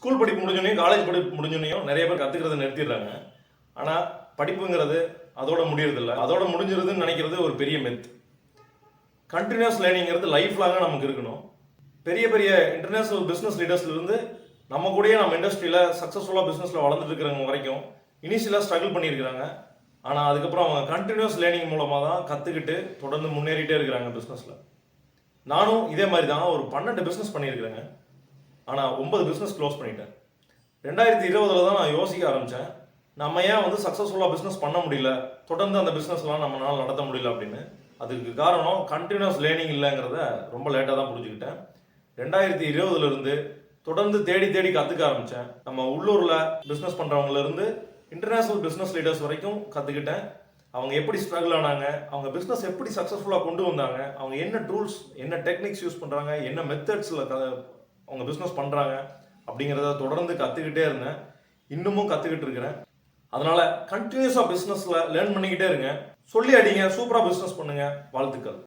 School படிப்பு முடிஞ்சோனையும் college படிப்பு முடிஞ்சோனையும் நிறைய பேர் கற்றுக்கிறத நிறுத்திடுறாங்க. ஆனால் படிப்புங்கிறது அதோட முடியறதில்ல. அதோட முடிஞ்சிருதுன்னு நினைக்கிறது ஒரு பெரிய மெத். கண்டினியூஸ் லேர்னிங்கிறது லைஃப் லாங்காக நமக்கு இருக்கணும். பெரிய பெரிய இன்டர்நேஷ்னல் பிஸ்னஸ் லீடர்ஸ்லேருந்து நம்ம கூடயே நம்ம இண்டஸ்ட்ரியில் சக்ஸஸ்ஃபுல்லாக பிஸ்னஸில் வளர்ந்துட்டு இருக்கிறவங்க வரைக்கும் இனிஷியலாக ஸ்ட்ரகிள் பண்ணியிருக்கிறாங்க. ஆனால் அதுக்கப்புறம் அவங்க கண்டினியூஸ் லேர்னிங் மூலமாக தான் கற்றுக்கிட்டு தொடர்ந்து முன்னேறிட்டே இருக்கிறாங்க பிஸ்னஸில். நானும் இதே மாதிரி தான் ஒரு 12 பிஸ்னஸ் பண்ணியிருக்கிறேங்க. ஆனால் 9 பிஸ்னஸ் க்ளோஸ் பண்ணிட்டேன். 2020 தான் நான் யோசிக்க ஆரம்பித்தேன், நம்ம ஏன் சக்ஸஸ்ஃபுல்லாக பிஸ்னஸ் பண்ண முடியல, தொடர்ந்து அந்த பிஸ்னஸ்லாம் நம்மளால் நடத்த முடியல அப்படின்னு. அதுக்கு காரணம் கண்டினியூஸ் லேர்னிங் இல்லைங்கிறத ரொம்ப லேட்டாக தான் புரிஞ்சுக்கிட்டேன். 2020 தொடர்ந்து தேடி தேடி கற்றுக்க ஆரம்பித்தேன். நம்ம உள்ளூரில் பிஸ்னஸ் பண்ணுறவங்கலேருந்து இன்டர்நேஷ்னல் பிஸ்னஸ் லீடர்ஸ் வரைக்கும் கற்றுக்கிட்டேன். அவங்க எப்படி ஸ்ட்ரகிள் ஆனாங்க, அவங்க பிஸ்னஸ் எப்படி சக்ஸஸ்ஃபுல்லாக கொண்டு வந்தாங்க, அவங்க என்ன டூல்ஸ் என்ன டெக்னிக்ஸ் யூஸ் பண்ணுறாங்க, என்ன மெத்தட்ஸில் அவங்க பிஸ்னஸ் பண்ணுறாங்க அப்படிங்கிறத தொடர்ந்து கற்றுக்கிட்டே இருந்தேன். இன்னமும் கற்றுக்கிட்டு இருக்கிறேன். அதனால் கண்டினியூஸாக பிஸ்னஸில் லேர்ன் பண்ணிக்கிட்டே இருங்க. சொல்லி அடிங்க, சூப்பராக பிஸ்னஸ் பண்ணுங்கள். வாழ்த்துக்கள்.